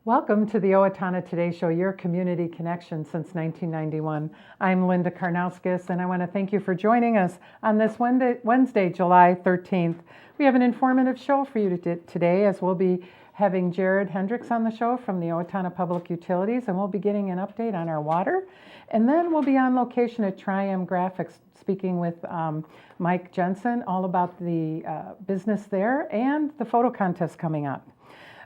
Welcome to the Owatonna Today Show, your community connection since 1991. I'm Linda Karnauskas, and I want to thank you for joining us on this Wednesday, July 13th. We have an informative show for you today, as we'll be having Jared Hendricks on the show from the Owatonna Public Utilities, and we'll be getting an update on our water. And then we'll be on location at Tri-M Graphics, speaking with Mike Jensen all about the business there and the photo contest coming up.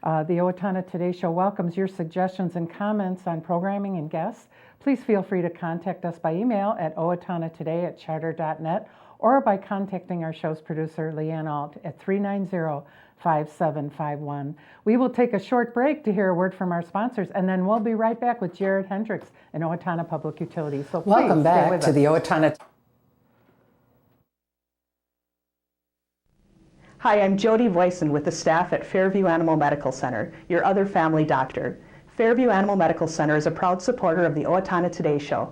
The Owatonna Today Show welcomes your suggestions and comments on programming and guests. Please feel free to contact us by email at owatonnatoday@charter.net or by contacting our show's producer, Leanne T, at 390-5751. We will take a short break to hear a word from our sponsors, and then we'll be right back with Jared Hendricks and Owatonna Public Utilities. So welcome back to the Owatonna. Hi, I'm Jody Voisin with the staff at Fairview Animal Medical Center, your other family doctor. Fairview Animal Medical Center is a proud supporter of the Owatonna Today Show.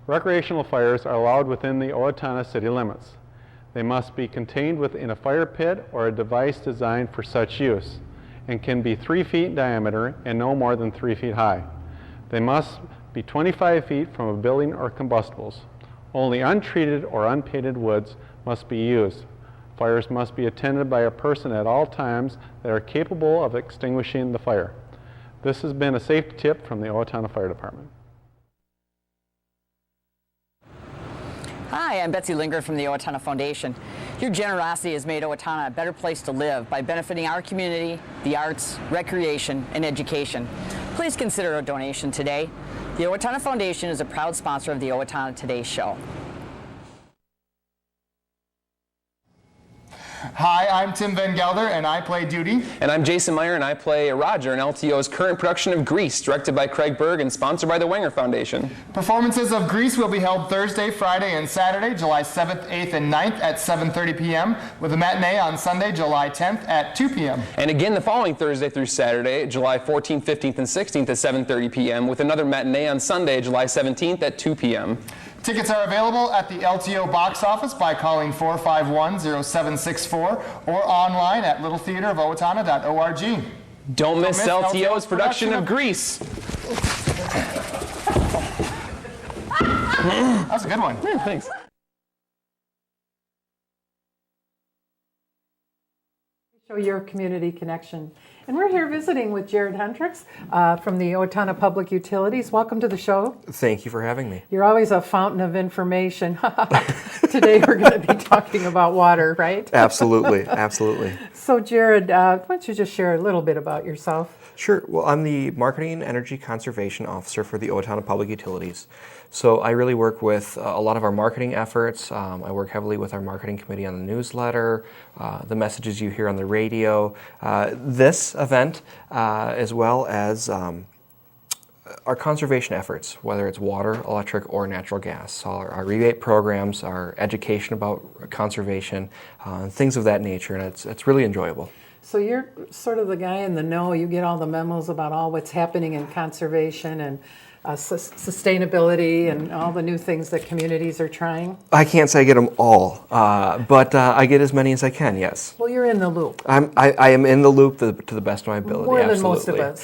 Recreational fires are allowed within the Owatonna city limits. They must be contained within a fire pit or a device designed for such use, and can be 3 feet in diameter and no more than 3 feet high. They must be 25 feet from a building or combustibles. Only untreated or unpainted woods must be used. Fires must be attended by a person at all times that are capable of extinguishing the fire. This has been a safety tip from the Owatonna Fire Department. Hi, I'm Betsy Linger from the Owatonna Foundation. Your generosity has made Owatonna a better place to live by benefiting our community, the arts, recreation, and education. Please consider a donation today. The Owatonna Foundation is a proud sponsor of the Owatonna Today Show. Hi, I'm Tim Van Gelder, and I play Duty. And I'm Jason Meyer, and I play Roger in LTO's current production of Grease, directed by Craig Berg and sponsored by the Wenger Foundation. Performances of Grease will be held Thursday, Friday, and Saturday, July 7th, 8th, and 9th at 7:30 p.m., with a matinee on Sunday, July 10th at 2 p.m. And again the following Thursday through Saturday, July 14th, 15th, and 16th at 7:30 p.m., with another matinee on Sunday, July 17th at 2 p.m. Tickets are available at the LTO box office by calling 451-0764 or online at littletheaterofowatonna.org. Don't miss LTO's production of Grease. That's a good one. Yeah, thanks. Show your community connection. And we're here visiting with Jared Hendricks from the Owatonna Public Utilities. Welcome to the show. Thank you for having me. You're always a fountain of information. Today we're going to be talking about water, right? Absolutely, absolutely. So Jared, why don't you just share a little bit about yourself? Sure. Well, I'm the Marketing and Energy Conservation Officer for the Owatonna Public Utilities. So I really work with a lot of our marketing efforts. I work heavily with our marketing committee on the newsletter, the messages you hear on the radio, this event, as well as our conservation efforts, whether it's water, electric, or natural gas. So our rebate programs, our education about conservation, things of that nature, and it's really enjoyable. So you're sort of the guy in the know. You get all the memos about all what's happening in conservation and sustainability and all the new things that communities are trying? I can't say I get them all, but I get as many as I can, yes. Well, you're in the loop. I am in the loop to the best of my ability. More absolutely. than most of us.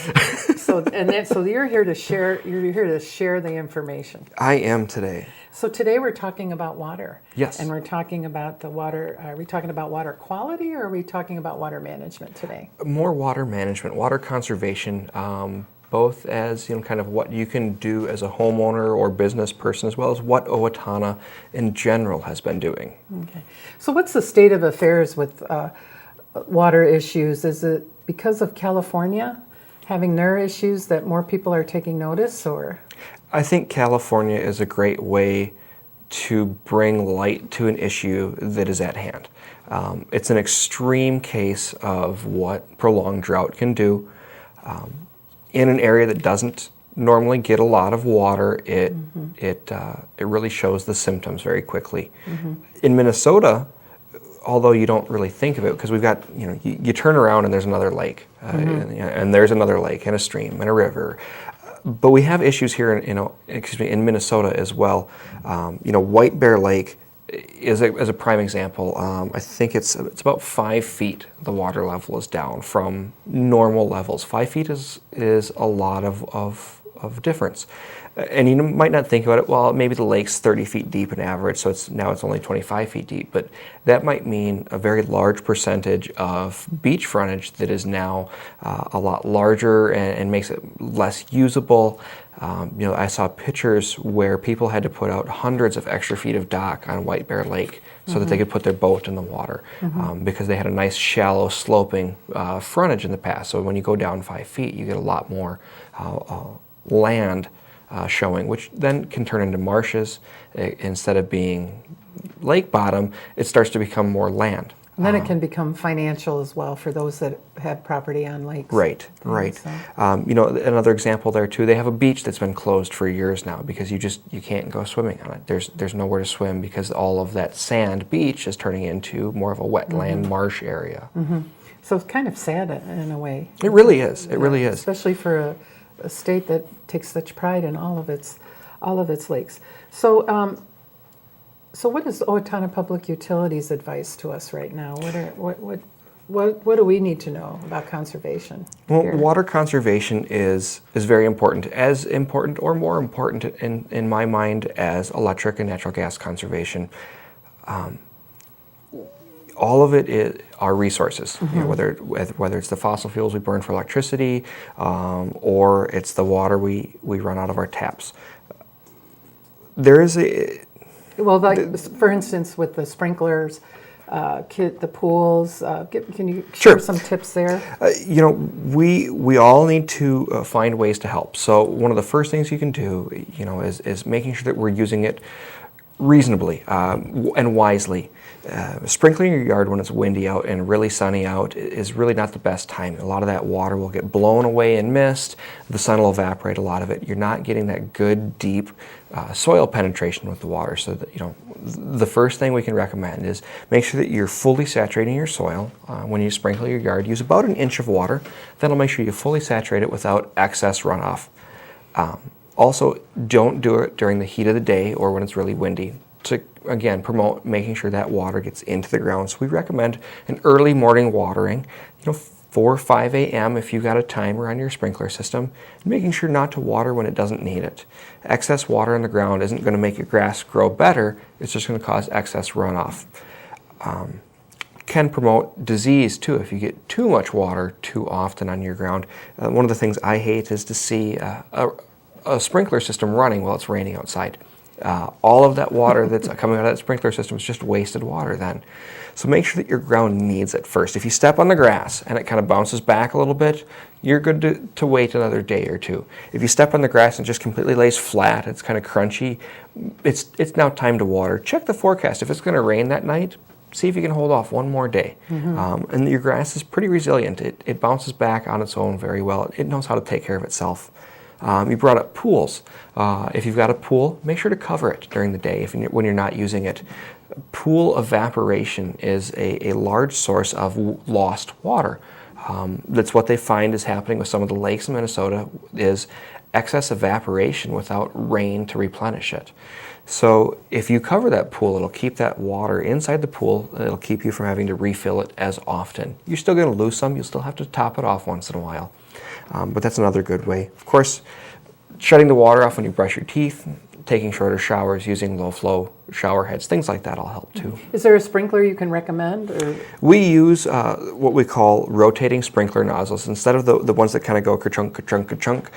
So you're here to share. You're here to share the information. I am today. So today we're talking about water. Yes. And we're talking about the water. Are we talking about water quality, or are we talking about water management today? More water management, water conservation. Both as kind of what you can do as a homeowner or business person, as well as what Owatonna in general has been doing. Okay. So what's the state of affairs with water issues? Is it because of California having their issues that more people are taking notice, or? I think California is a great way to bring light to an issue that is at hand. It's an extreme case of what prolonged drought can do. In an area that doesn't normally get a lot of water, it really shows the symptoms very quickly. Mm-hmm. In Minnesota, although you don't really think of it, because we've got, you turn around and there's another lake, and there's another lake and a stream and a river. But we have issues here in Minnesota as well. White Bear Lake is a prime example. I think it's about 5 feet the water level is down from normal levels. 5 feet is a lot of difference. And you might not think about it, well, maybe the lake's 30 feet deep in average, so it's only 25 feet deep, but that might mean a very large percentage of beach frontage that is now a lot larger and makes it less usable. I saw pictures where people had to put out hundreds of extra feet of dock on White Bear Lake so that they could put their boat in the water because they had a nice shallow sloping frontage in the past. So when you go down 5 feet, you get a lot more land showing, which then can turn into marshes. Instead of being lake bottom, it starts to become more land. And then it can become financial as well for those that have property on lakes. Right. So. Another example there too, they have a beach that's been closed for years now because you can't go swimming on it. There's nowhere to swim because all of that sand beach is turning into more of a wetland marsh area. So it's kind of sad in a way. It really is. It really is. Especially for a state that takes such pride in all of its lakes. So, so what is Owatonna Public Utilities' advice to us right now? What do we need to know about conservation? Well, water conservation is very important, as important or more important in my mind as electric and natural gas conservation. All of it are resources, whether it's the fossil fuels we burn for electricity or it's the water we run out of our taps. There is for instance, with the sprinklers, the pools, can you share some tips there? We all need to find ways to help. So one of the first things you can do, is making sure that we're using it reasonably and wisely. Sprinkling your yard when it's windy out and really sunny out is really not the best time. A lot of that water will get blown away in mist. The sun will evaporate a lot of it. You're not getting that good, deep soil penetration with the water. So that, the first thing we can recommend is make sure that you're fully saturating your soil. When you sprinkle your yard, use about an inch of water. That'll make sure you fully saturate it without excess runoff. Also, don't do it during the heat of the day or when it's really windy to, again, promote making sure that water gets into the ground. So we recommend an early morning watering, 4 or 5 a.m. if you've got a timer on your sprinkler system, and making sure not to water when it doesn't need it. Excess water in the ground isn't going to make your grass grow better, it's just going to cause excess runoff. Can promote disease too if you get too much water too often on your ground. One of the things I hate is to see a sprinkler system running while it's raining outside. All of that water that's coming out of that sprinkler system is just wasted water then. So make sure that your ground needs it first. If you step on the grass and it kind of bounces back a little bit, you're good to wait another day or two. If you step on the grass and just completely lays flat, it's kind of crunchy, it's now time to water. Check the forecast. If it's going to rain that night, see if you can hold off one more day. And your grass is pretty resilient. It bounces back on its own very well. It knows how to take care of itself. You brought up pools. If you've got a pool, make sure to cover it during the day when you're not using it. Pool evaporation is a large source of lost water. That's what they find is happening with some of the lakes in Minnesota is excess evaporation without rain to replenish it. So if you cover that pool, it'll keep that water inside the pool. It'll keep you from having to refill it as often. You're still going to lose some. You'll still have to top it off once in a while. But that's another good way. Of course, shutting the water off when you brush your teeth, taking shorter showers, using low-flow shower heads, things like that all help too. Is there a sprinkler you can recommend? Or? We use what we call rotating sprinkler nozzles. Instead of the ones that kind of go ka-chunk, ka-chunk, ka-chunk,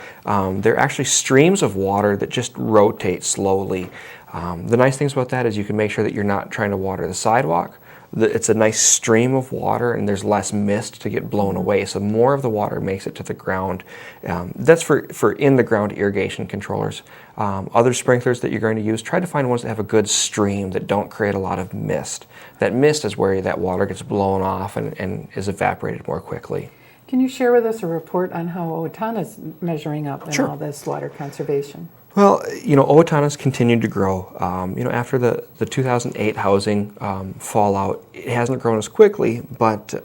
they're actually streams of water that just rotate slowly. The nice things about that is you can make sure that you're not trying to water the sidewalk. It's a nice stream of water and there's less mist to get blown away, so more of the water makes it to the ground. That's for in-the-ground irrigation controllers. Other sprinklers that you're going to use, try to find ones that have a good stream that don't create a lot of mist. That mist is where that water gets blown off and is evaporated more quickly. Can you share with us a report on how Owatonna is measuring up in Sure. all this water conservation? Well, Owatonna's continued to grow. After the 2008 housing fallout, it hasn't grown as quickly, but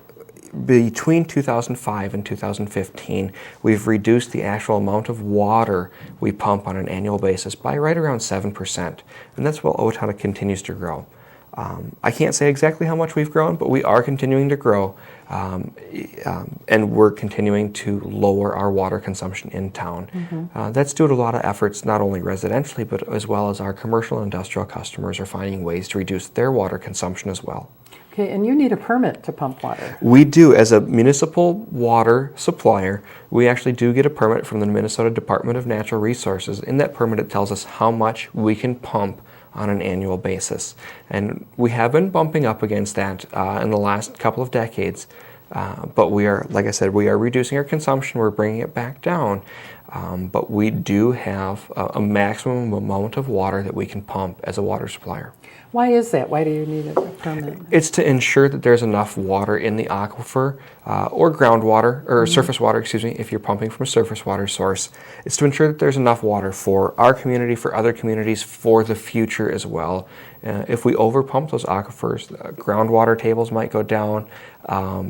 between 2005 and 2015, we've reduced the actual amount of water we pump on an annual basis by right around 7%. And that's while Owatonna continues to grow. I can't say exactly how much we've grown, but we are continuing to grow, and we're continuing to lower our water consumption in town. That's due to a lot of efforts, not only residentially, but as well as our commercial and industrial customers are finding ways to reduce their water consumption as well. Okay, and you need a permit to pump water. We do. As a municipal water supplier, we actually do get a permit from the Minnesota Department of Natural Resources. In that permit, it tells us how much we can pump on an annual basis. And we have been bumping up against that in the last couple of decades. But we are, like I said, we are reducing our consumption. We're bringing it back down. But we do have a maximum amount of water that we can pump as a water supplier. Why is that? Why do you need a permit? It's to ensure that there's enough water in the aquifer or groundwater, or surface water, excuse me, if you're pumping from a surface water source. It's to ensure that there's enough water for our community, for other communities, for the future as well. If we overpump those aquifers, groundwater tables might go down.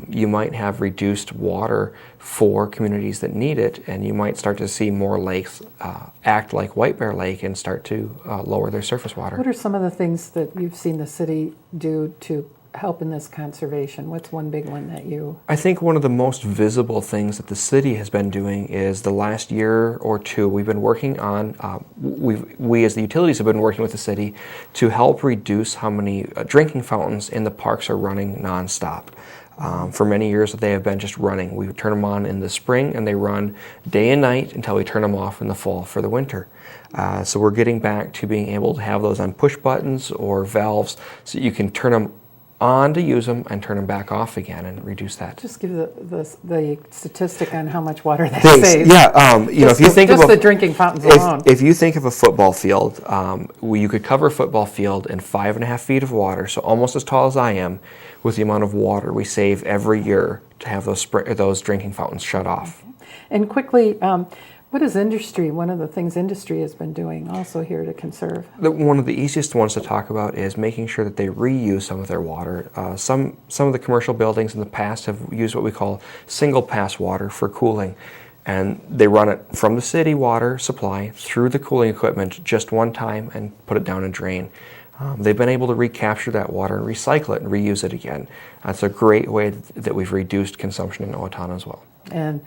You might have reduced water for communities that need it, and you might start to see more lakes act like White Bear Lake and start to lower their surface water. What are some of the things that you've seen the city do to help in this conservation? What's one big one that you... I think one of the most visible things that the city has been doing is the last year or two we've been working on, we as the utilities have been working with the city to help reduce how many drinking fountains in the parks are running nonstop. For many years they have been just running. We turn them on in the spring and they run day and night until we turn them off in the fall for the winter. So we're getting back to being able to have those on push buttons or valves so you can turn them on to use them and turn them back off again and reduce that. Just give the statistic on how much water that Thanks. saves. Yeah, you know, if you think just of the drinking fountains alone. If you think of a football field, you could cover a football field in 5.5 feet of water, so almost as tall as I am, with the amount of water we save every year to have those drinking fountains shut off. Okay. And quickly, what is industry? One of the things industry has been doing also here to conserve. One of the easiest ones to talk about is making sure that they reuse some of their water. Some of the commercial buildings in the past have used what we call single pass water for cooling. And they run it from the city water supply through the cooling equipment just one time and put it down a drain. They've been able to recapture that water and recycle it and reuse it again. That's a great way that we've reduced consumption in Owatonna as well. And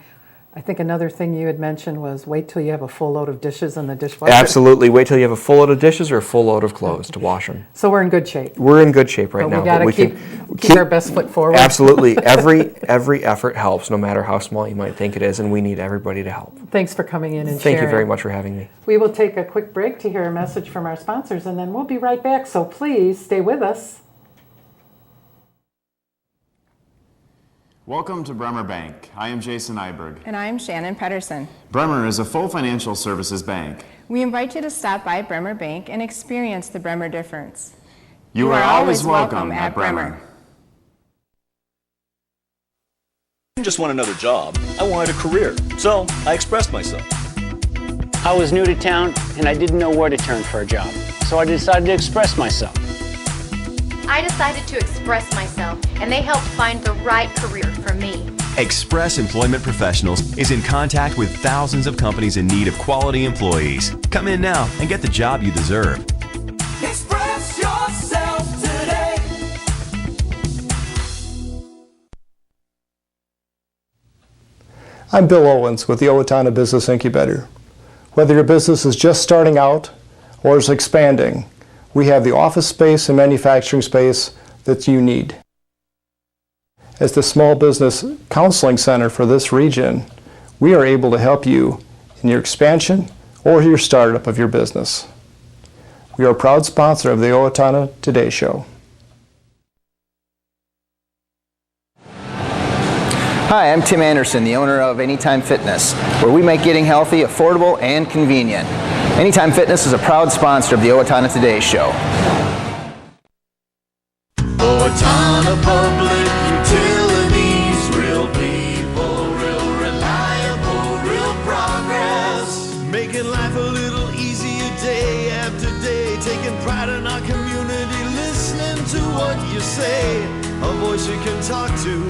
I think another thing you had mentioned was wait till you have a full load of dishes in the dishwasher. Absolutely. Wait till you have a full load of dishes or a full load of clothes to wash them. So we're in good shape. We're in good shape right now. We got to keep our best foot forward. Absolutely. Every effort helps, no matter how small you might think it is, and we need everybody to help. Thanks for coming in and sharing. Thank you very much for having me. We will take a quick break to hear a message from our sponsors, and then we'll be right back. So please stay with us. Welcome to Bremer Bank. I am Jason Iberg. And I am Shannon Pedersen. Bremer is a full financial services bank. We invite you to stop by Bremer Bank and experience the Bremer difference. You are always welcome at Bremer. I didn't just want another job, I wanted a career, so I expressed myself. I was new to town and I didn't know where to turn for a job, so I decided to express myself. I decided to express myself, and they helped find the right career for me. Express Employment Professionals is in contact with thousands of companies in need of quality employees. Come in now and get the job you deserve. Express yourself today. I'm Bill Owens with the Owatonna Business Incubator. Whether your business is just starting out or is expanding, we have the office space and manufacturing space that you need. As the Small Business Counseling Center for this region, we are able to help you in your expansion or your startup of your business. We are a proud sponsor of the Owatonna Today Show. Hi, I'm Tim Anderson, the owner of Anytime Fitness, where we make getting healthy affordable and convenient. Anytime Fitness is a proud sponsor of the Owatonna Today Show. Owatonna Public Utilities, real people, real reliable, real progress. Making life a little easier day after day, taking pride in our community, listening to what you say, a voice you can talk to.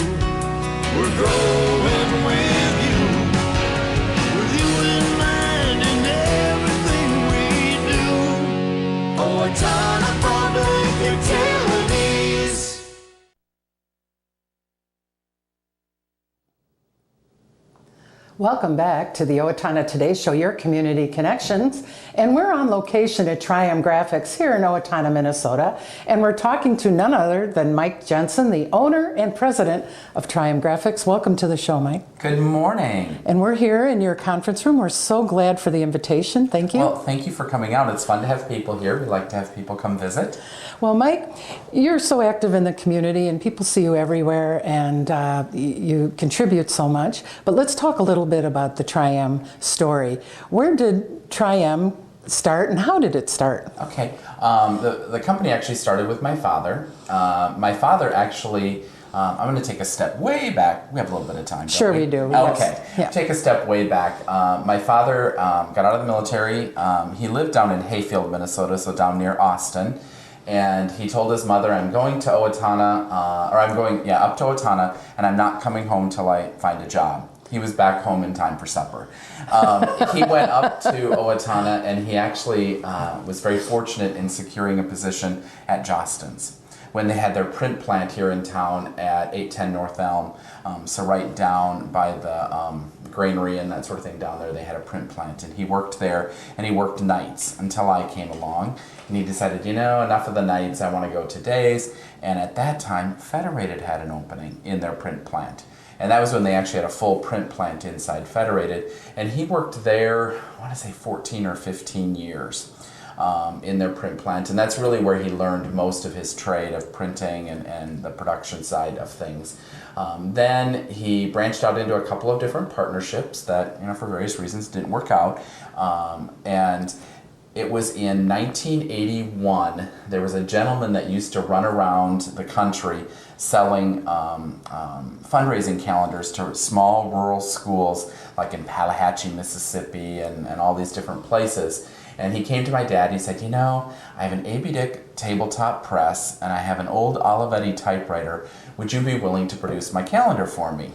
We're growing with you in mind in everything we do. Owatonna Public Utilities. Welcome back to the Owatonna Today Show, your community connections. And we're on location at Triumph Graphics here in Owatonna, Minnesota. And we're talking to none other than Mike Jensen, the owner and president of Triumph Graphics. Welcome to the show, Mike. Good morning. And we're here in your conference room. We're so glad for the invitation. Thank you. Well, thank you for coming out. It's fun to have people here. We like to have people come visit. Well, Mike, you're so active in the community and people see you everywhere, and you contribute so much. But let's talk a little bit about the Triumph story. Where did Triumph start and how did it start? Okay. The company actually started with my father. My father actually, I'm going to take a step way back. We have a little bit of time. Sure we do. Okay. Yes. Yeah. Take a step way back. My father got out of the military. He lived down in Hayfield, Minnesota, so down near Austin. And he told his mother, I'm going to Owatonna, up to Owatonna, and I'm not coming home till I find a job. He was back home in time for supper. He went up to Owatonna, and he actually was very fortunate in securing a position at Jostens when they had their print plant here in town at 810 North Elm. So right down by the granary and that sort of thing down there, they had a print plant. And he worked there, and he worked nights until I came along. And he decided, enough of the nights, I want to go to days. And at that time, Federated had an opening in their print plant. And that was when they actually had a full print plant inside Federated. And he worked there, I want to say 14 or 15 years in their print plant. And that's really where he learned most of his trade of printing and the production side of things. Then he branched out into a couple of different partnerships that, for various reasons didn't work out. And it was in 1981, there was a gentleman that used to run around the country selling fundraising calendars to small rural schools like in Tallahatchie, Mississippi, and all these different places. And he came to my dad, he said, I have an A.B. Dick tabletop press and I have an old Olivetti typewriter. Would you be willing to produce my calendar for me?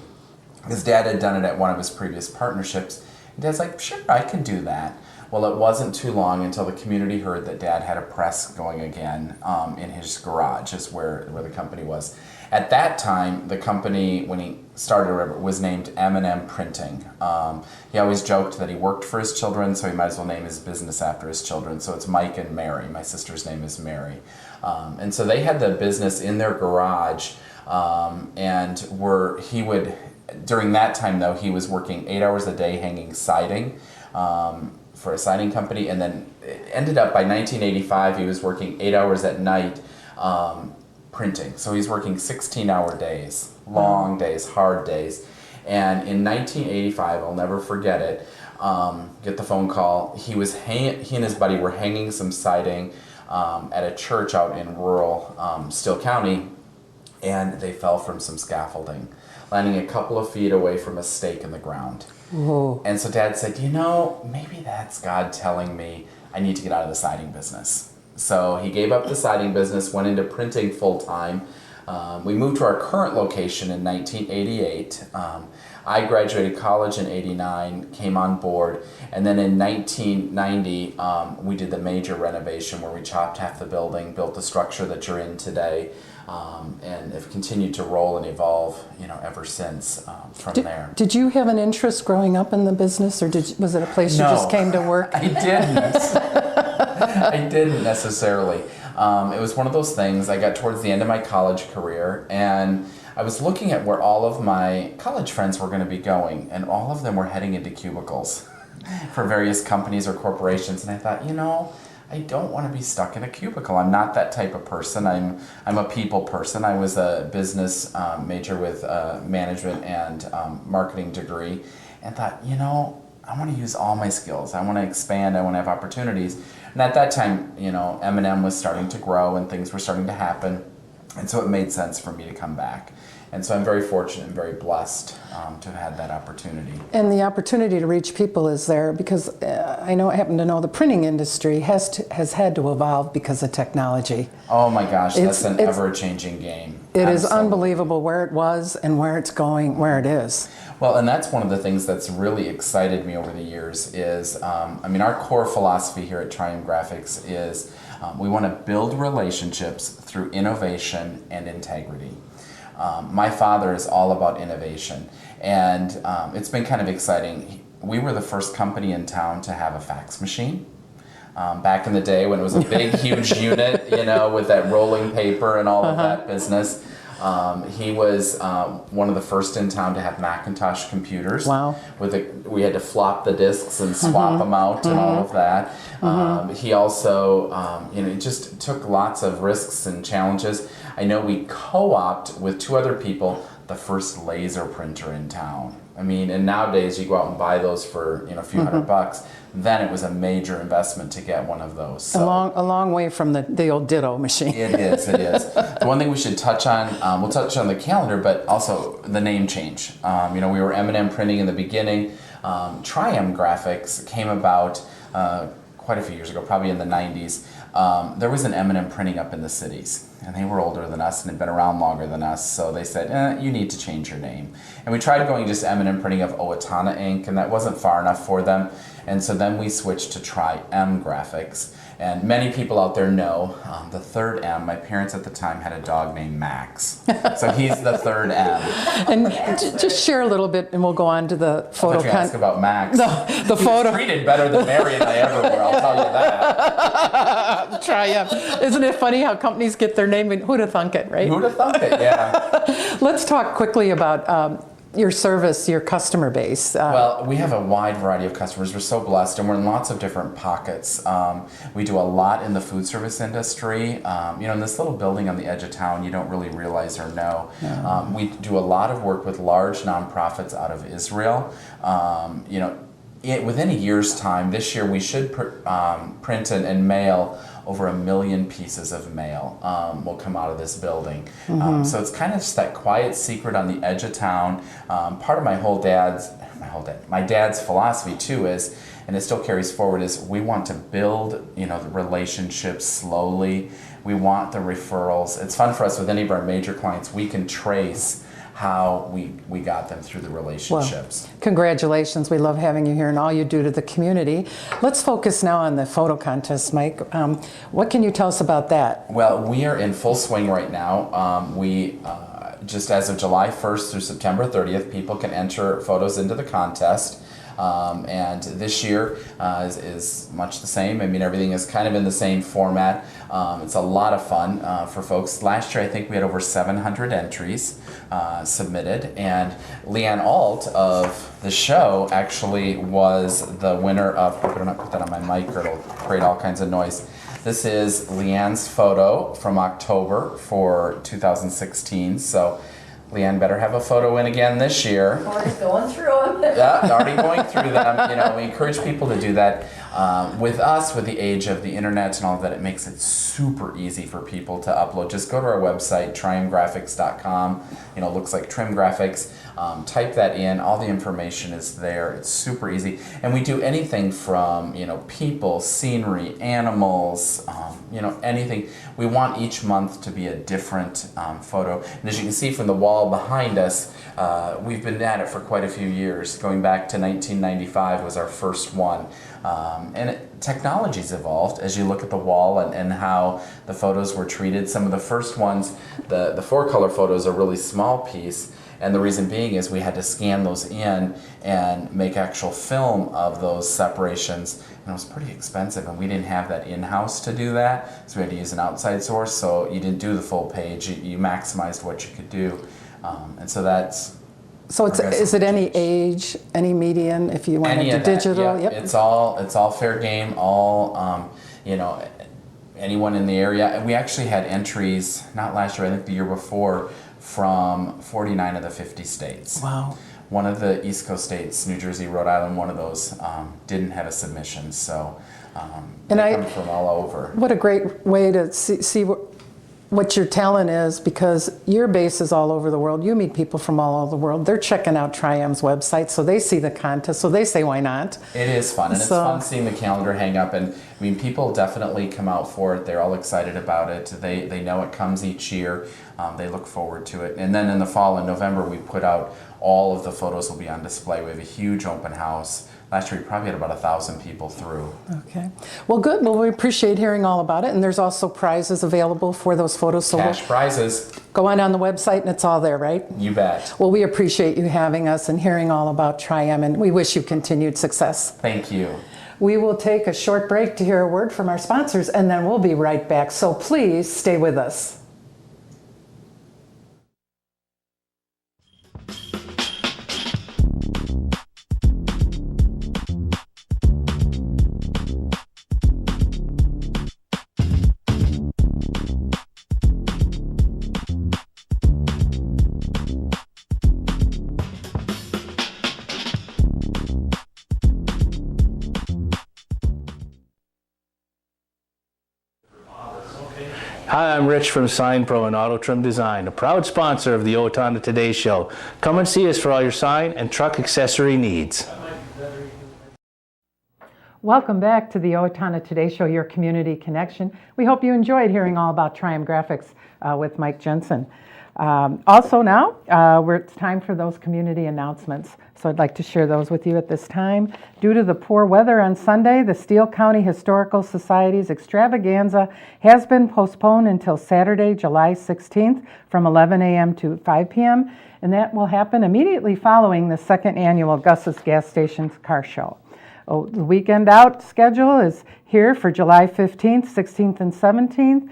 His dad had done it at one of his previous partnerships. And Dad's like, sure, I can do that. Well, it wasn't too long until the community heard that Dad had a press going again in his garage, is where the company was. At that time, the company, when he started, was named M&M Printing. He always joked that he worked for his children, so he might as well name his business after his children. So it's Mike and Mary. My sister's name is Mary. And so they had the business in their garage, during that time, though, he was working 8 hours a day hanging siding for a siding company, and then it ended up by 1985 he was working 8 hours at night printing. So he's working 16-hour days, long days, hard days. And in 1985, I'll never forget it, get the phone call. He and his buddy were hanging some siding at a church out in rural Steele County, and they fell from some scaffolding, landing a couple of feet away from a stake in the ground. Whoa. And so Dad said, maybe that's God telling me I need to get out of the siding business. So he gave up the siding business, went into printing full time. We moved to our current location in 1988. I graduated college in 89, came on board, and then in 1990 we did the major renovation where we chopped half the building, built the structure that you're in today, and have continued to roll and evolve, ever since from there. Did you have an interest growing up in the business, or was it a place you just came to work? I didn't. I didn't necessarily. It was one of those things. I got towards the end of my college career, and I was looking at where all of my college friends were going to be going, and all of them were heading into cubicles for various companies or corporations, and I thought, I don't want to be stuck in a cubicle. I'm not that type of person. I'm a people person. I was a business major with management and marketing degree, and thought, I want to use all my skills. I want to expand. I want to have opportunities. And at that time, M&M was starting to grow and things were starting to happen, and so it made sense for me to come back. And so I'm very fortunate and very blessed to have had that opportunity. And the opportunity to reach people is there because I happen to know the printing industry has had to evolve because of technology. Oh my gosh, that's an ever-changing game. It is unbelievable where it was and where it's going, where it is. Well, and that's one of the things that's really excited me over the years is, our core philosophy here at Triumph Graphics is we want to build relationships through innovation and integrity. my father is all about innovation, and it's been kind of exciting. We were the first company in town to have a fax machine. Back in the day when it was a big, huge unit, with that rolling paper and all of that business. He was one of the first in town to have Macintosh computers. Wow. We had to flop the disks and swap them out and all of that. He also, he just took lots of risks and challenges. I know we co-opted with 2 other people the first laser printer in town. I mean, and nowadays you go out and buy those for a few $100. Then it was a major investment to get one of those. So. A long way from the old Ditto machine. It is. The one thing we should touch on, we'll touch on the calendar, but also the name change. We were M&M Printing in the beginning. Triumph Graphics came about quite a few years ago, probably in the 90s. There was an M&M Printing up in the cities, and they were older than us and had been around longer than us, so they said, you need to change your name. And we tried going just M&M Printing of Owatonna Inc., and that wasn't far enough for them. And so then we switched to Tri-M Graphics. And many people out there know the third M. My parents at the time had a dog named Max. So he's the third M. And just share a little bit, and we'll go on to the photo. I thought you asked about Max. The he photo. was treated better than Mary and I ever were, I'll tell you that. Triumph. Isn't it funny how companies get their name? Who'd have thunk it, right? Who'd have thunk it, yeah. Let's talk quickly about your service, your customer base. Well, we have a wide variety of customers. We're so blessed, and we're in lots of different pockets. We do a lot in the food service industry. In this little building on the edge of town, you don't really realize or know. No. We do a lot of work with large nonprofits out of Israel. Within a year's time, this year we should print and mail over 1 million pieces of mail will come out of this building. So it's kind of just that quiet secret on the edge of town. Part of my dad's philosophy too is, and it still carries forward, is we want to build the relationships slowly. We want the referrals. It's fun for us with any of our major clients. We can trace how we got them through the relationships. Well, congratulations. We love having you here and all you do to the community. Let's focus now on the photo contest, Mike. What can you tell us about that? Well, we are in full swing right now. We just as of July 1st through September 30th, people can enter photos into the contest. And this year is much the same. I mean, everything is kind of in the same format. It's a lot of fun for folks. Last year, I think we had over 700 entries submitted, and Leanne Alt of the show actually was the winner of, I better not put that on my mic or it'll create all kinds of noise. This is Leanne's photo from October for 2016. So Leanne better have a photo in again this year. Already going through them. Yeah, already going through them. We encourage people to do that. With us, with the age of the internet and all of that, it makes it super easy for people to upload. Just go to our website, triumgraphics.com. Looks like Trim Graphics. Type that in. All the information is there. It's super easy. And we do anything from, people, scenery, animals, anything. We want each month to be a different photo. And as you can see from the wall behind us, we've been at it for quite a few years. Going back to 1995 was our first one. Technology's evolved as you look at the wall and how the photos were treated. Some of the first ones, the 4-color photos, are a really small piece. And the reason being is we had to scan those in and make actual film of those separations. And it was pretty expensive, and we didn't have that in-house to do that. So we had to use an outside source, so you didn't do the full page. You maximized what you could do. And so that's... So is it any age, any medium, if you want to do digital? Yeah. Yep. It's all fair game, all, anyone in the area. And we actually had entries, not last year, I think the year before, from 49 of the 50 states. Wow. One of the East Coast states, New Jersey, Rhode Island, one of those didn't have a submission, so they come from all over. What a great way to see what your talent is, because your base is all over the world. You meet people from all over the world. They're checking out Trium's website, so they see the contest, so they say, why not? It is fun, and it's fun seeing the calendar hang up, and people definitely come out for it. They're all excited about it. They know it comes each year. They look forward to it. And then in the fall, in November, we put out all of the photos will be on display. We have a huge open house last year we probably had about 1,000 people through. Okay. Well, good. Well, we appreciate hearing all about it. And there's also prizes available for those photos. So Cash prizes. Go on the website and it's all there, right? You bet. Well, we appreciate you having us and hearing all about Tri-M, and we wish you continued success. Thank you. We will take a short break to hear a word from our sponsors, and then we'll be right back. So please stay with us. Hi, I'm Rich from Sign Pro and Auto Trim Design, a proud sponsor of the Owatonna Today Show. Come and see us for all your sign and truck accessory needs. Welcome back to the Owatonna Today Show, your community connection. We hope you enjoyed hearing all about Tri-M Graphics with Mike Jensen. Also now, it's time for those community announcements. So I'd like to share those with you at this time. Due to the poor weather on Sunday, the Steele County Historical Society's extravaganza has been postponed until Saturday, July 16th from 11 a.m. to 5 p.m. And that will happen immediately following the second annual Gus's Gas Station's Car Show. The weekend out schedule is here for July 15th, 16th, and 17th.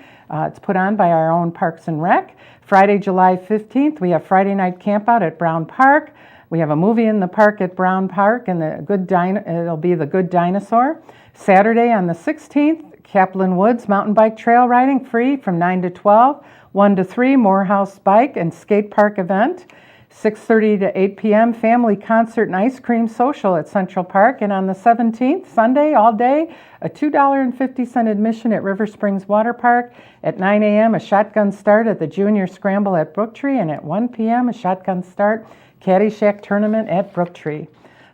It's put on by our own Parks and Rec. Friday, July 15th, we have Friday night campout at Brown Park. We have a movie in the park at Brown Park, and it'll be The Good Dinosaur. Saturday on the 16th, Kaplan Woods mountain bike trail riding free from 9 to 12. 1 to 3, Morehouse Bike and Skate Park event. 6:30 to 8 p.m. family concert and ice cream social at Central Park. And on the 17th, Sunday, all day, a $2.50 admission at River Springs Water Park. At 9 a.m., a shotgun start at the Junior Scramble at Brooktree. And at 1 p.m., a shotgun start Caddyshack tournament at Brooktree.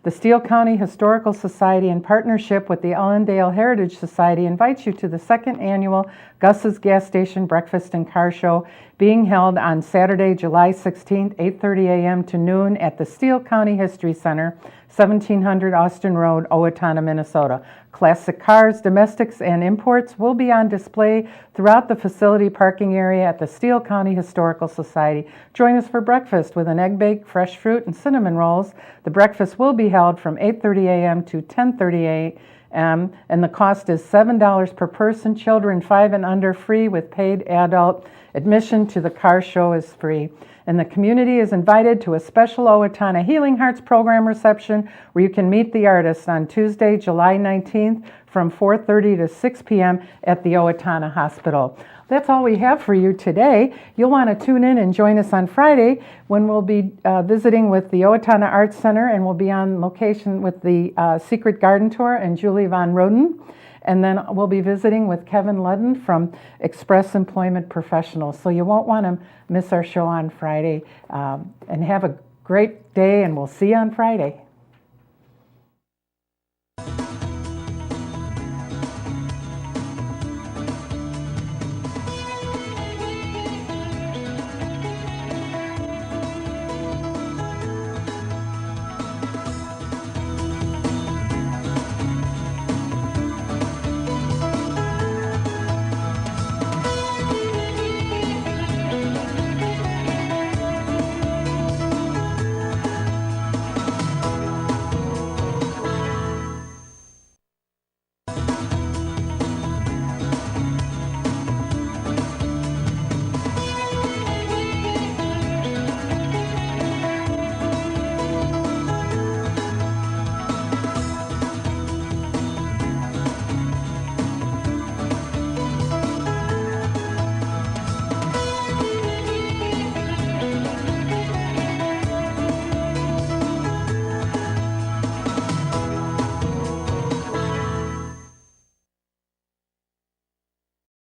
The Steele County Historical Society, in partnership with the Ellendale Heritage Society, invites you to the second annual Gus's Gas Station Breakfast and Car Show being held on Saturday, July 16th, 8:30 a.m. to noon at the Steele County History Center, 1700 Austin Road, Owatonna, Minnesota. Classic cars, domestics, and imports will be on display throughout the facility parking area at the Steele County Historical Society. Join us for breakfast with an egg bake, fresh fruit, and cinnamon rolls. The breakfast will be held from 8:30 a.m. to 10:30 a.m., and the cost is $7 per person. Children 5 and under free with paid adult. Admission to the car show is free. And the community is invited to a special Owatonna Healing Hearts program reception where you can meet the artists on Tuesday, July 19th from 4:30 to 6 p.m. at the Owatonna Hospital. That's all we have for you today. You'll want to tune in and join us on Friday when we'll be visiting with the Owatonna Arts Center, and we'll be on location with the Secret Garden Tour and Julie Von Roden. And then we'll be visiting with Kevin Ludden from Express Employment Professionals. So you won't want to miss our show on Friday. And have a great day, and we'll see you on Friday.